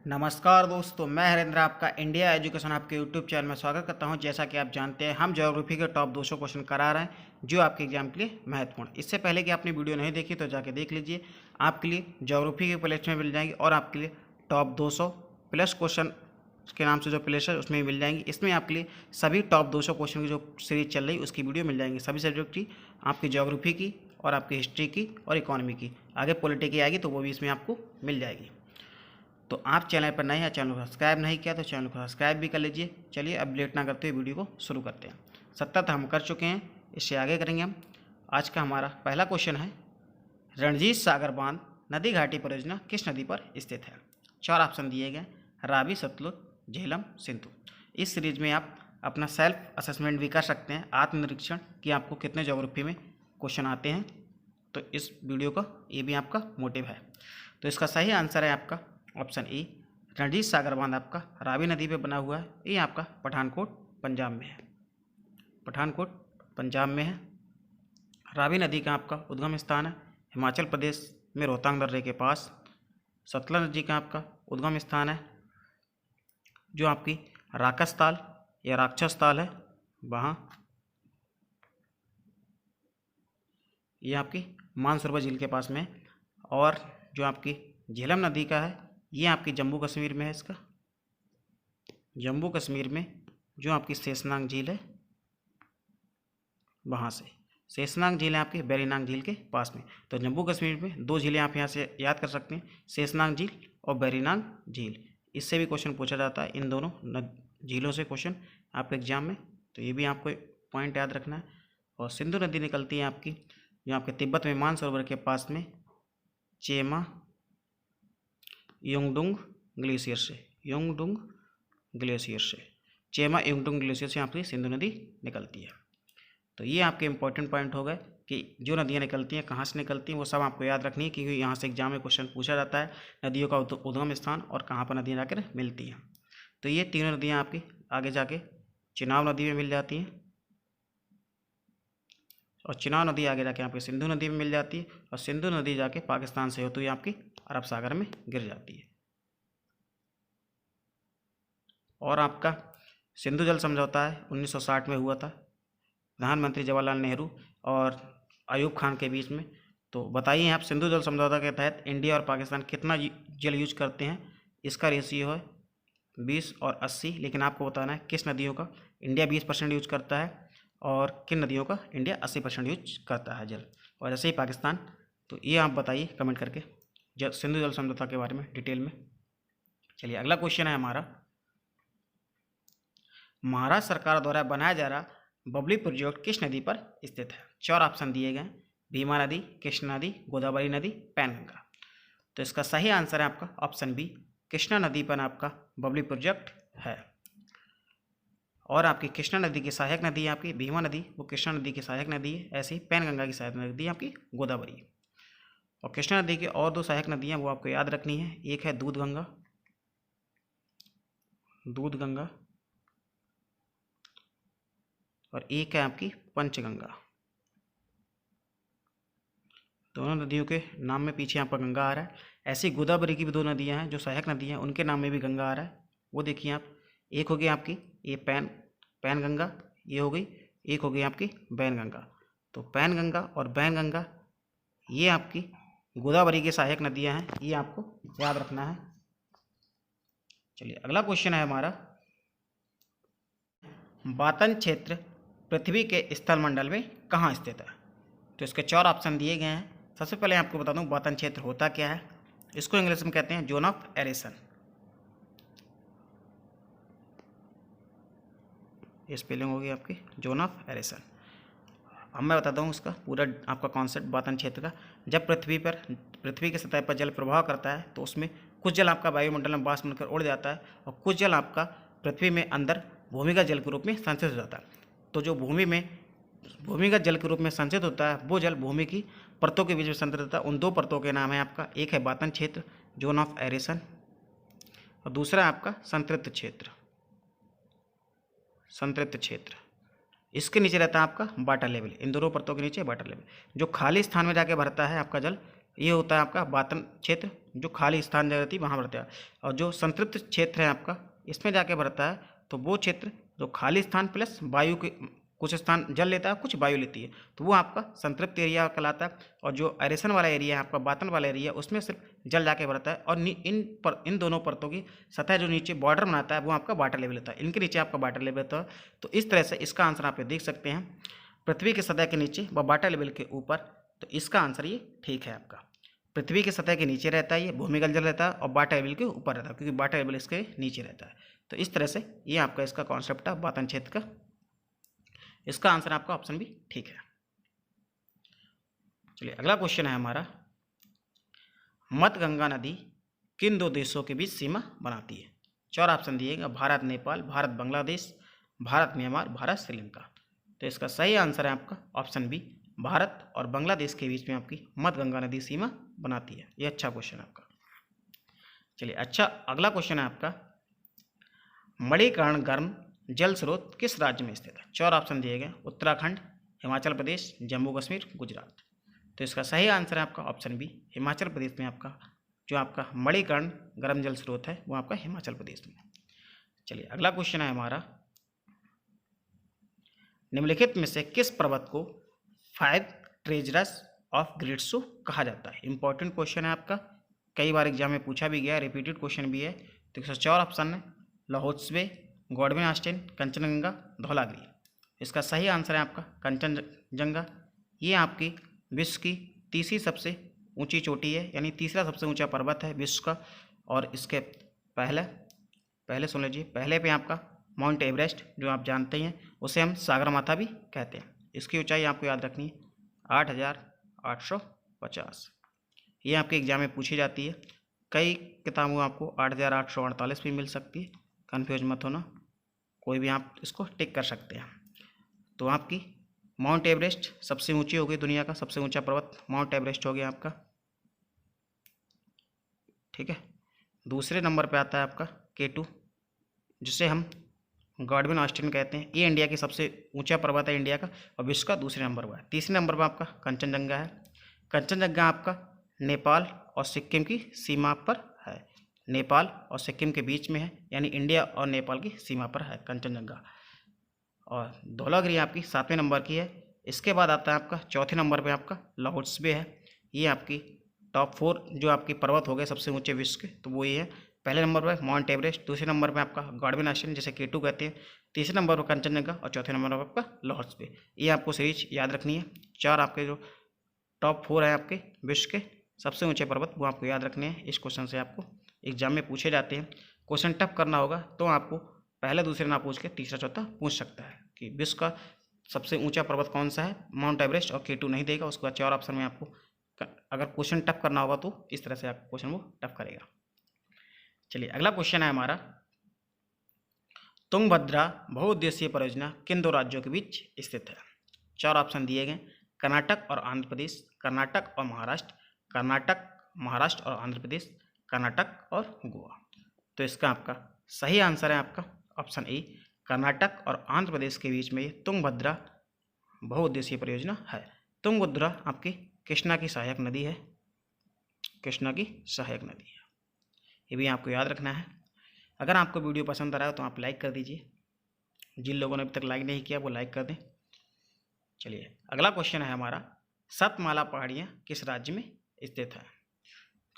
नमस्कार दोस्तों, मैं हरेंद्र आपका इंडिया एजुकेशन आपके यूट्यूब चैनल में स्वागत करता हूं। जैसा कि आप जानते हैं, हम ज्योग्राफी के टॉप 200 क्वेश्चन करा रहे हैं जो आपके एग्जाम के लिए महत्वपूर्ण। इससे पहले कि आपने वीडियो नहीं देखी तो जाके देख लीजिए। आपके लिए ज्योग्राफी की प्लेलिस्ट में मिल जाएंगी और आपके लिए टॉप 200 प्लस क्वेश्चन के नाम से जो प्लेलिस्ट है उसमें मिल जाएंगी। इसमें आपके लिए सभी टॉप 200 क्वेश्चन की जो सीरीज चल रही है उसकी वीडियो मिल जाएंगी, सभी सब्जेक्ट की, आपकी ज्योग्राफी की और आपकी हिस्ट्री की और इकोनॉमी की। आगे पॉलिटी की आएगी तो वो भी इसमें आपको मिल जाएगी। तो आप चैनल पर नए हैं, चैनल को सब्सक्राइब नहीं किया तो चैनल को सब्सक्राइब भी कर लीजिए। चलिए अब लेट ना करते हुए वीडियो को शुरू करते हैं। 70 हम कर चुके हैं, इससे आगे करेंगे हम। आज का हमारा पहला क्वेश्चन है, रणजीत सागर बांध नदी घाटी परियोजना किस नदी पर स्थित है? 4 ऑप्शन दिए गए, रावी, सतलुज, झेलम, सिंधु। इस सीरीज में आप अपना सेल्फ असेसमेंट भी कर सकते हैं, आत्मनिरीक्षण कि आपको कितने ज्योग्राफी में क्वेश्चन आते हैं। तो इस वीडियो का ये भी आपका मोटिव है। तो इसका सही आंसर है आपका ऑप्शन ए, रणजीत सागर बांध आपका रावी नदी पे बना हुआ है। ये आपका पठानकोट पंजाब में है। पठानकोट पंजाब में है। रावी नदी का आपका उद्गम स्थान है हिमाचल प्रदेश में रोहतांग दर्रे के पास। सतलज नदी का आपका उद्गम स्थान है जो आपकी राकस ताल या राक्षस ताल है, वहाँ। ये आपकी मानसरोवर झील के पास में है। और जो आपकी झेलम नदी का है ये आपकी जम्मू कश्मीर में है। इसका जम्मू कश्मीर में जो आपकी शेषनाग झील है वहाँ से। शेषनाग झील है आपकी बैरीनाग झील के पास में। तो जम्मू कश्मीर में 2 झीलें आप यहाँ से याद कर सकते हैं, शेषनाग झील और बैरीनाग झील। इससे भी क्वेश्चन पूछा जाता है, इन दोनों झीलों से क्वेश्चन आपके एग्जाम में। तो ये भी आपको पॉइंट याद रखना है। और सिंधु नदी निकलती है आपकी जो आपके तिब्बत में मानसरोवर के पास में चेमा योंगडुंग ग्लेशियर से। योंगडुंग ग्लेशियर से, चेमा योंगडुंग ग्लेशियर से आपकी सिंधु नदी निकलती है। तो ये आपके इंपॉर्टेंट पॉइंट हो गए कि जो नदियाँ निकलती हैं कहाँ से निकलती हैं वो सब आपको याद रखनी है, क्योंकि यहाँ से एग्जाम में क्वेश्चन पूछा जाता है नदियों का उद्गम स्थान और कहाँ पर नदियाँ जाकर मिलती हैं। तो ये तीनों नदियाँ आपकी आगे जाके चिनाब नदी में मिल जाती हैं और चिनाब नदी आगे जाके आपकी सिंधु नदी में मिल जाती है और सिंधु नदी जाके पाकिस्तान से होती हुई आपकी अरब सागर में गिर जाती है। और आपका सिंधु जल समझौता है 1960 में हुआ था, प्रधानमंत्री जवाहरलाल नेहरू और अयूब खान के बीच में। तो बताइए आप, सिंधु जल समझौता के तहत इंडिया और पाकिस्तान कितना जल यूज करते हैं? इसका रेशियो है 20 और 80। लेकिन आपको बताना है किस नदियों का इंडिया 20% यूज करता है और किन नदियों का इंडिया 80% यूज करता है जल, और ऐसे ही पाकिस्तान। तो ये आप बताइए कमेंट करके सिंधु जल समझौता के बारे में डिटेल में। चलिए अगला क्वेश्चन है हमारा, महाराष्ट्र सरकार द्वारा बनाया जा रहा बबली प्रोजेक्ट किस नदी पर स्थित है? 4 ऑप्शन दिए गए, भीमा नदी, कृष्णा नदी, गोदावरी नदी, पैनगंगा। तो इसका सही आंसर है आपका ऑप्शन बी, कृष्णा नदी पर आपका बबली प्रोजेक्ट है। और आपकी कृष्णा नदी की सहायक नदी है आपकी भीमा नदी, वो कृष्णा नदी की सहायक नदी है। ऐसे ही पैनगंगा की सहायक नदी है आपकी गोदावरी। और कृष्णा नदी की और 2 सहायक नदियाँ वो आपको याद रखनी है, एक है दूधगंगा, दूधगंगा, और एक है आपकी पंचगंगा। दोनों नदियों के नाम में पीछे यहाँ पर गंगा आ रहा है। ऐसी गोदावरी की भी 2 नदियाँ हैं जो सहायक नदियाँ हैं, उनके नाम में भी गंगा आ रहा है। वो देखिए आप, एक हो गई आपकी ये पैनगंगा, ये हो गई, एक हो गई आपकी बैनगंगा। तो पैनगंगा और बैनगंगा ये आपकी गोदावरी की सहायक नदियाँ हैं, ये आपको याद रखना है। चलिए अगला क्वेश्चन है हमारा, बातन क्षेत्र पृथ्वी के स्थलमंडल में कहाँ स्थित है? तो इसके 4 ऑप्शन दिए गए हैं। सबसे पहले आपको बता दूं बातन क्षेत्र होता क्या है। इसको इंग्लिश में कहते हैं जोन ऑफ एरेशन। ये स्पेलिंग होगी आपकी जोन ऑफ एरेशन। अब मैं बताता हूँ उसका पूरा आपका कॉन्सेप्ट बातन क्षेत्र का। जब पृथ्वी की सतह पर जल प्रवाह करता है तो उसमें कुछ जल आपका वायुमंडल में वाष्प बनकर उड़ जाता है और कुछ जल आपका पृथ्वी में अंदर भूमिगत जल के रूप में संचित हो जाता है। तो जो भूमिगत जल के रूप में संचित होता है वो जल भूमि की परतों के बीच में संचित होता है। उन 2 परतों के नाम है आपका, एक है बातन क्षेत्र जोन ऑफ एरेशन और दूसरा है आपका संतृप्त क्षेत्र। संतृप्त क्षेत्र इसके नीचे रहता है आपका वाटर लेवल, इन दोनों परतों के नीचे वाटर लेवल। जो खाली स्थान में जाके भरता है आपका जल ये होता है आपका बातन क्षेत्र, जो खाली स्थान जगह रहती है वहाँ भरता है। और जो संतृप्त क्षेत्र है आपका, इसमें जाके भरता है, तो वो क्षेत्र जो खाली स्थान प्लस वायु के कुछ स्थान जल लेता है, कुछ वायु लेती है, तो वो आपका संतृप्त एरिया कहलाता है। और जो एरेशन वाला एरिया है आपका, बातन वाला एरिया, उसमें सिर्फ जल जाके भरता है। और इन दोनों परतों की सतह जो नीचे बॉर्डर बनाता है वो आपका वाटर लेवल होता है, इनके नीचे आपका वाटर लेवल होता है। तो इस तरह से इसका आंसर आप देख सकते हैं, पृथ्वी की सतह के नीचे व वाटर लेवल के ऊपर। तो इसका आंसर ये ठीक है आपका। पृथ्वी की सतह के नीचे रहता है ये भूमिगत जल रहता है, और वाटर लेवल के ऊपर रहता है, क्योंकि वाटर लेवल इसके नीचे रहता है। तो इस तरह से ये आपका इसका कॉन्सेप्ट है बातन क्षेत्र का। इसका आंसर आपका ऑप्शन भी ठीक है। चलिए अगला क्वेश्चन है हमारा, मत गंगा नदी किन दो देशों के बीच सीमा बनाती है? 4 ऑप्शन दिएगा, भारत नेपाल, भारत बांग्लादेश, भारत म्यांमार, भारत श्रीलंका। तो इसका सही आंसर है आपका ऑप्शन बी, भारत और बांग्लादेश के बीच में आपकी मत गंगा नदी सीमा बनाती है। ये अच्छा क्वेश्चन है आपका। चलिए अच्छा अगला क्वेश्चन है आपका, मणिकर्ण गर्म जल स्रोत किस राज्य में स्थित है? 4 ऑप्शन दिए गए, उत्तराखंड, हिमाचल प्रदेश, जम्मू कश्मीर, गुजरात। तो इसका सही आंसर है आपका ऑप्शन बी, हिमाचल प्रदेश में आपका जो आपका मणिकर्ण गर्म जल स्रोत है वो आपका हिमाचल प्रदेश में। चलिए अगला क्वेश्चन है हमारा, निम्नलिखित में से किस पर्वत को 5 ट्रेजर्स ऑफ ग्रेट शो कहा जाता है? इंपॉर्टेंट क्वेश्चन है आपका, कई बार एग्जाम में पूछा भी गया, रिपीटेड क्वेश्चन भी है। तो इसका 4 ऑप्शन है, लाहौत्सबे, गॉडविन आस्टेन, कंचनजंगा, धौलागिरी। इसका सही आंसर है आपका कंचनजंगा। ये आपकी विश्व की तीसरी सबसे ऊंची चोटी है, यानी तीसरा सबसे ऊंचा पर्वत है विश्व का। और इसके पहले सुन लीजिए, पहले पे आपका माउंट एवरेस्ट जो आप जानते हैं, उसे हम सागरमाथा भी कहते हैं। इसकी ऊंचाई आपको याद रखनी है 8,850। ये आपके एग्जाम में पूछी जाती है, कई किताबों में आपको 8,848 भी मिल सकती है, कन्फ्यूज मत होना, कोई भी आप इसको टिक कर सकते हैं। तो आपकी माउंट एवरेस्ट सबसे ऊंची हो गई, दुनिया का सबसे ऊंचा पर्वत माउंट एवरेस्ट हो गया आपका, ठीक है। दूसरे नंबर पे आता है आपका K2, जिसे हम गॉडविन ऑस्टिन कहते हैं। ये इंडिया की सबसे ऊंचा पर्वत है इंडिया का, और विश्व का दूसरे नंबर पर है। तीसरे नंबर पर आपका कंचनजंगा है। कंचनजंगा आपका नेपाल और सिक्किम की सीमा पर है, नेपाल और सिक्किम के बीच में है, यानी इंडिया और नेपाल की सीमा पर है कंचनजंगा। और धौलागिरी आपकी 7वें नंबर की है। इसके बाद आता है आपका चौथे नंबर पे आपका लाहौत्सबे है। ये आपकी टॉप 4 जो आपकी पर्वत हो गए सबसे ऊंचे विश्व के, तो वो ये है। पहले नंबर पर माउंट एवरेस्ट, दूसरे नंबर पे आपका गॉडविन आस्टेन जिसे K2 कहते हैं, तीसरे नंबर पर कंचनजंगा, और चौथे नंबर पर आपका लाहौत्सबे। ये आपको सीरीज याद रखनी है। 4 आपके जो टॉप 4 है आपके विश्व के सबसे ऊंचे पर्वत, वो आपको याद रखने हैं। इस क्वेश्चन से आपको एग्जाम में पूछे जाते हैं। क्वेश्चन टफ करना होगा तो आपको पहले दूसरे ना पूछ के तीसरा चौथा पूछ सकता है कि विश्व का सबसे ऊंचा पर्वत कौन सा है, माउंट एवरेस्ट, और K2 नहीं देगा। उसके बाद 4 ऑप्शन में आपको अगर क्वेश्चन टफ करना होगा तो इस तरह से आपको क्वेश्चन वो टफ करेगा। चलिए अगला क्वेश्चन है हमारा, तुंगभद्रा बहुउद्देशीय परियोजना किन 2 राज्यों के बीच स्थित है? 4 ऑप्शन दिए गए, कर्नाटक और आंध्र प्रदेश, कर्नाटक और महाराष्ट्र, कर्नाटक, महाराष्ट्र और आंध्र प्रदेश, कर्नाटक और गोवा। तो इसका आपका सही आंसर है आपका ऑप्शन ए, कर्नाटक और आंध्र प्रदेश के बीच में ये तुंगभद्रा बहुउद्देशीय परियोजना है। तुंगभद्रा आपकी कृष्णा की सहायक नदी है, कृष्णा की सहायक नदी है, ये भी आपको याद रखना है। अगर आपको वीडियो पसंद आ रहा है तो आप लाइक कर दीजिए, जिन लोगों ने अभी तक लाइक नहीं किया वो लाइक कर दें। चलिए अगला क्वेश्चन है हमारा, सतमाला पहाड़ियाँ किस राज्य में स्थित है?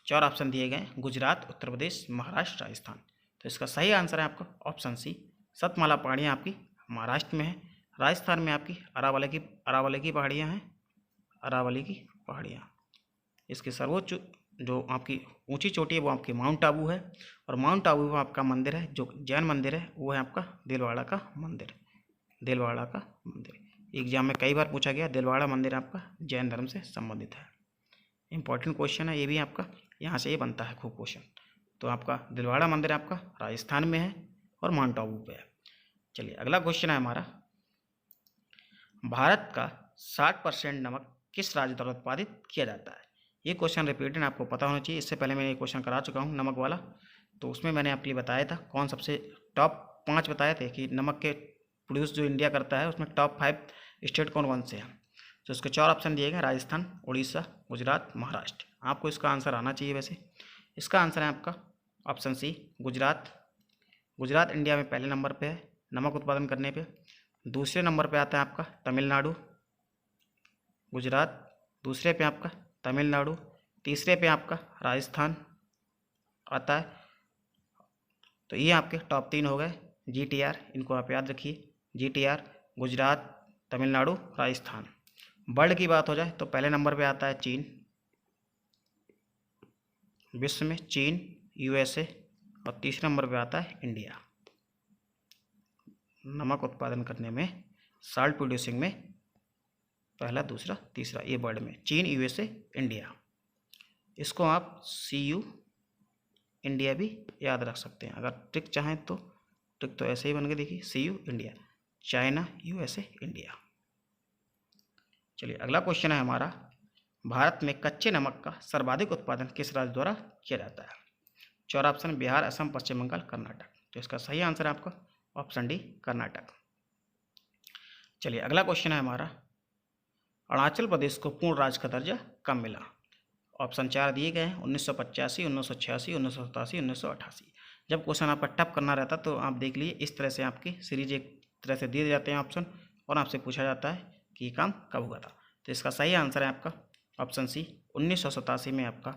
4 ऑप्शन दिए गए, गुजरात, उत्तर प्रदेश, महाराष्ट्र, राजस्थान। तो इसका सही आंसर है आपका ऑप्शन सी, सतमाला पहाड़ियाँ आपकी महाराष्ट्र में है। राजस्थान में आपकी अरावली की पहाड़ियाँ हैं, अरावली की पहाड़ियाँ। इसकी सर्वोच्च जो आपकी ऊंची चोटी है वो आपकी माउंट आबू है, और माउंट आबू में आपका मंदिर है जो जैन मंदिर है, वो है आपका दिलवाड़ा का मंदिर, दिलवाड़ा का मंदिर। एग्जाम में कई बार पूछा गया, दिलवाड़ा मंदिर आपका जैन धर्म से संबंधित है। इंपॉर्टेंट क्वेश्चन है ये भी आपका, यहाँ से ये बनता है खूब क्वेश्चन। तो आपका दिलवाड़ा मंदिर आपका राजस्थान में है और माउंट आबू पे है। चलिए अगला क्वेश्चन है हमारा, भारत का 60% नमक किस राज्य द्वारा उत्पादित किया जाता है? ये क्वेश्चन रिपीटेड आपको पता होना चाहिए। इससे पहले मैंने ये क्वेश्चन करा चुका हूँ नमक वाला, तो उसमें मैंने आपके लिए बताया था कौन सबसे टॉप 5 बताए थे कि नमक के प्रोड्यूस जो इंडिया करता है उसमें टॉप 5 स्टेट कौन कौन से हैं। तो उसके 4 ऑप्शन दिए गए, राजस्थान, उड़ीसा, गुजरात, महाराष्ट्र। आपको इसका आंसर आना चाहिए। वैसे इसका आंसर है आपका option C, Gujarat. Gujarat India में पहले नंबर पे है नमक उत्पादन करने पे। दूसरे नंबर पे आता है आपका तमिलनाडु। गुजरात दूसरे पे आपका तमिलनाडु, तीसरे पे आपका राजस्थान आता है। तो ये आपके टॉप 3 हो गए GTR, इनको आप याद रखिए। GTR, गुजरात, तमिलनाडु, राजस्थान। वर्ल्ड की बात हो जाए तो पहले नंबर पे आता है चीन, विश्व में चीन, USA, और तीसरे नंबर पे आता है इंडिया नमक उत्पादन करने में, साल्ट प्रोड्यूसिंग में पहला, दूसरा, तीसरा, ये वर्ल्ड में चीन, USA, इंडिया। इसको आप CU इंडिया भी याद रख सकते हैं। अगर ट्रिक चाहें तो ट्रिक तो ऐसे ही बन के देखिए, CU India, China, USA, India. चलिए अगला क्वेश्चन है हमारा, भारत में कच्चे नमक का सर्वाधिक उत्पादन किस राज्य द्वारा किया जाता है? 4 ऑप्शन बिहार, असम, पश्चिम बंगाल, कर्नाटक। तो इसका सही आंसर है आपका ऑप्शन डी, कर्नाटक। चलिए अगला क्वेश्चन है हमारा, अरुणाचल प्रदेश को पूर्ण राज्य का दर्जा कब मिला? ऑप्शन 4 दिए गए हैं, 1985, 1986, 1987, 1988। जब क्वेश्चन आपका टफ करना रहता तो आप देख लीजिए, इस तरह से आपकी सीरीज एक तरह से दिए जाते हैं ऑप्शन, और आपसे पूछा जाता है कि ये काम कब हुआ था। तो इसका सही आंसर है आपका ऑप्शन सी, 1987 में आपका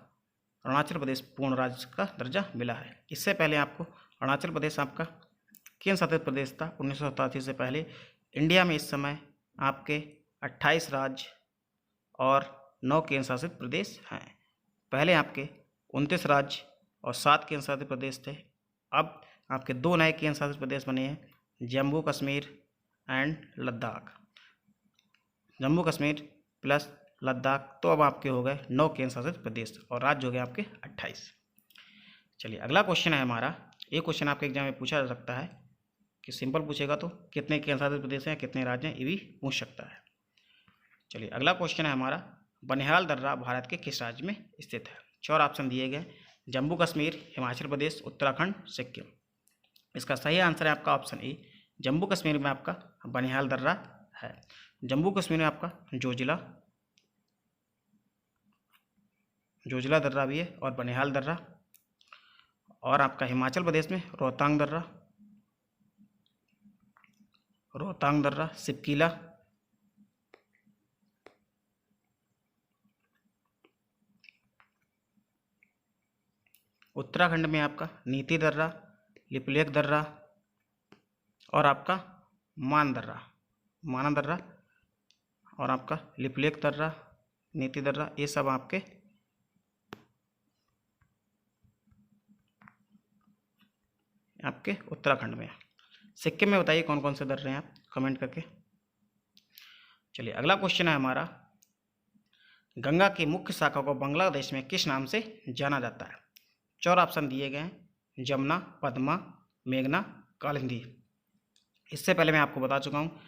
अरुणाचल प्रदेश पूर्ण राज्य का दर्जा मिला है। इससे पहले आपको अरुणाचल प्रदेश आपका केंद्र शासित प्रदेश था। 1987 से पहले इंडिया में इस समय आपके 28 राज्य और 9 केंद्र शासित प्रदेश हैं। पहले आपके 29 राज्य और 7 केंद्र शासित प्रदेश थे। अब आपके 2 नए केंद्र शासित प्रदेश बने हैं, जम्मू कश्मीर एंड लद्दाख। जम्मू कश्मीर प्लस लद्दाख, तो अब आपके हो गए 9 केंद्र शासित प्रदेश और राज्य हो गए आपके 28। चलिए अगला क्वेश्चन है हमारा, ये क्वेश्चन आपके एग्जाम में पूछा जा सकता है कि सिंपल पूछेगा तो कितने केंद्र शासित प्रदेश हैं, कितने राज्य हैं, ये भी पूछ सकता है। चलिए अगला क्वेश्चन है हमारा, बनिहाल दर्रा भारत के किस राज्य में स्थित है? 4 ऑप्शन दिए गए, जम्मू कश्मीर, हिमाचल प्रदेश, उत्तराखंड, सिक्किम। इसका सही आंसर है आपका ऑप्शन ए, जम्मू कश्मीर में आपका बनिहाल दर्रा है। जम्मू कश्मीर में आपका जोजिला दर्रा भी है और बनिहाल दर्रा, और आपका हिमाचल प्रदेश में रोहतांग दर्रा, सिपकीला, उत्तराखंड में आपका नीति दर्रा, लिपुलेख दर्रा, और आपका माना दर्रा, और आपका लिपुलेख दर्रा, नीति दर्रा, ये सब आपके उत्तराखंड में। सिक्किम में बताइए कौन कौन से दर्रे हैं आप कमेंट करके। चलिए अगला क्वेश्चन है हमारा, गंगा की मुख्य शाखा को बांग्लादेश में किस नाम से जाना जाता है? 4 ऑप्शन दिए गए हैं, जमुना, पद्मा, मेघना, कालिंदी। इससे पहले मैं आपको बता चुका हूँ,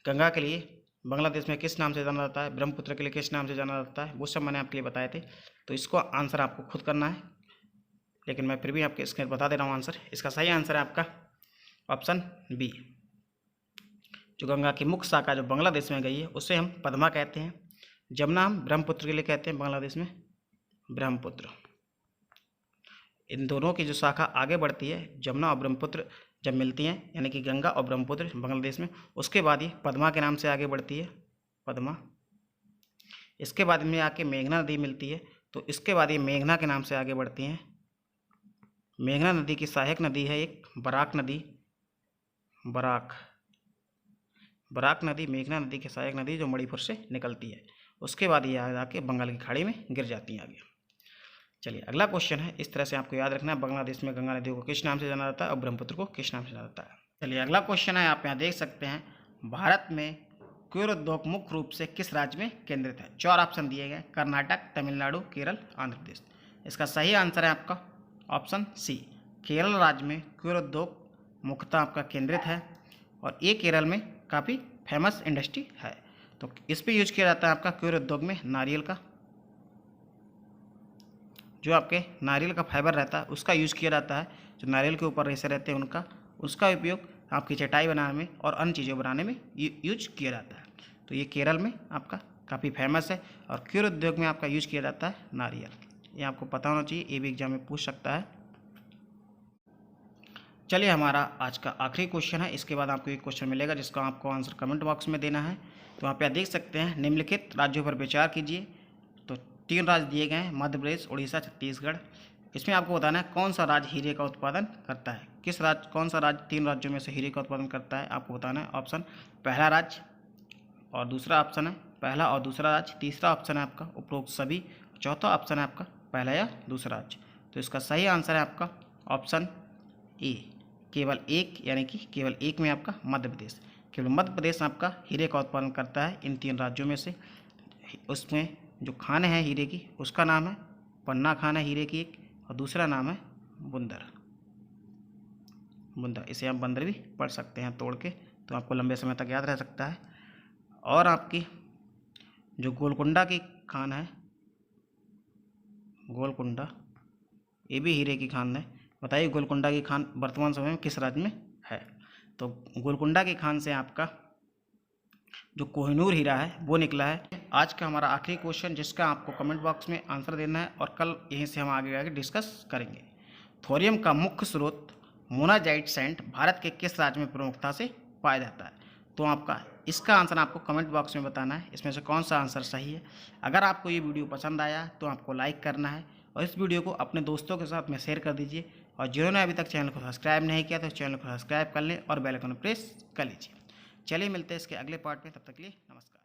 गंगा के लिए बांग्लादेश में किस नाम से जाना जाता है, ब्रह्मपुत्र के लिए किस नाम से जाना जाता है, वो सब मैंने आपके लिए बताए थे। तो इसको आंसर आपको खुद करना है, लेकिन मैं फिर भी आपके स्क्रीन बता दे रहा हूँ आंसर। इसका सही आंसर है आपका ऑप्शन बी, जो गंगा की मुख्य शाखा जो बांग्लादेश में गई है उसे हम पद्मा कहते हैं। जमुना हम ब्रह्मपुत्र के लिए कहते हैं, बांग्लादेश में ब्रह्मपुत्र। इन दोनों की जो शाखा आगे बढ़ती है, जमुना और ब्रह्मपुत्र जब मिलती हैं, यानी कि गंगा और ब्रह्मपुत्र बांग्लादेश में, उसके बाद ये पद्मा के नाम से आगे बढ़ती है, पद्मा। इसके बाद में आके मेघना नदी मिलती है, तो इसके बाद ये मेघना के नाम से आगे बढ़ती हैं। मेघना नदी की सहायक नदी है एक बराक नदी, बराक नदी मेघना नदी की सहायक नदी जो मणिपुर से निकलती है। उसके बाद ये आके बंगाल की खाड़ी में गिर जाती हैं आगे। चलिए अगला क्वेश्चन है, इस तरह से आपको याद रखना है, बांग्लादेश में गंगा नदी को किस नाम से जाना जाता है और ब्रह्मपुत्र को किस नाम से जाना जाता है। चलिए अगला क्वेश्चन है, आप यहाँ देख सकते हैं, भारत में कुटीर उद्योग मुख्य रूप से किस राज्य में केंद्रित है? 4 ऑप्शन दिए गए, कर्नाटक, तमिलनाडु, केरल, आंध्र प्रदेश। इसका सही आंसर है आपका ऑप्शन सी, केरल राज्य में कुटीर उद्योग मुख्यतः आपका केंद्रित है, और ये केरल में काफ़ी फेमस इंडस्ट्री है। तो इस पर यूज किया जाता है आपका कुटीर उद्योग में नारियल का, जो आपके नारियल का फाइबर रहता है उसका यूज़ किया जाता है। जो नारियल के ऊपर रेशे रहते हैं उसका उपयोग आपकी चटाई बनाने में और अन्य चीज़ों बनाने में यूज किया जाता है। तो ये केरल में आपका काफ़ी फेमस है, और कुटीर उद्योग में आपका यूज किया जाता है नारियल। ये आपको पता होना चाहिए, ये भी एग्जाम में पूछ सकता है। चलिए हमारा आज का आखिरी क्वेश्चन है, इसके बाद आपको एक क्वेश्चन मिलेगा जिसका आपको आंसर कमेंट बॉक्स में देना है। तो यहाँ पे आप देख सकते हैं, निम्नलिखित राज्यों पर विचार कीजिए। तो 3 राज्य दिए गए हैं, मध्य प्रदेश, उड़ीसा, छत्तीसगढ़। इसमें आपको बताना है कौन सा राज्य हीरे का उत्पादन करता है। किस राज्य, कौन सा राज्य 3 राज्यों में से हीरे का उत्पादन करता है, आपको बताना है। ऑप्शन, पहला राज्य और दूसरा ऑप्शन है पहला और दूसरा राज्य, तीसरा ऑप्शन है आपका उपरोक्त सभी, चौथा ऑप्शन है आपका पहला या दूसरा राज्य। तो इसका सही आंसर है आपका ऑप्शन ए, केवल एक, यानी कि केवल एक में आपका मध्य प्रदेश। केवल मध्य प्रदेश आपका हीरे का उत्पादन करता है इन 3 राज्यों में से। उसमें जो खान है हीरे की, उसका नाम है पन्ना खान है हीरे की एक, और दूसरा नाम है बुंदर। इसे आप बंदर भी पढ़ सकते हैं तोड़ के, तो आपको लंबे समय तक याद रह सकता है। और आपकी जो गोलकुंडा की खान है, गोलकुंडा, ये भी हीरे की खान है। बताइए गोलकुंडा की खान वर्तमान समय में किस राज्य में है। तो गोलकुंडा की खान से आपका जो कोहिनूर हीरा है वो निकला है। आज का हमारा आखिरी क्वेश्चन, जिसका आपको कमेंट बॉक्स में आंसर देना है और कल यहीं से हम आगे डिस्कस करेंगे। थोरियम का मुख्य स्रोत मोनाजाइट सैंड भारत के किस राज्य में प्रमुखता से पाया जाता है। तो आपका इसका आंसर आपको कमेंट बॉक्स में बताना है, इसमें से कौन सा आंसर सही है। अगर आपको ये वीडियो पसंद आया तो आपको लाइक करना है और इस वीडियो को अपने दोस्तों के साथ में शेयर कर दीजिए। और जिन्होंने अभी तक चैनल को सब्सक्राइब नहीं किया तो चैनल को सब्सक्राइब कर लें और बेल आइकन प्रेस कर लीजिए। चलिए मिलते हैं इसके अगले पार्ट में, तब तक के लिए नमस्कार।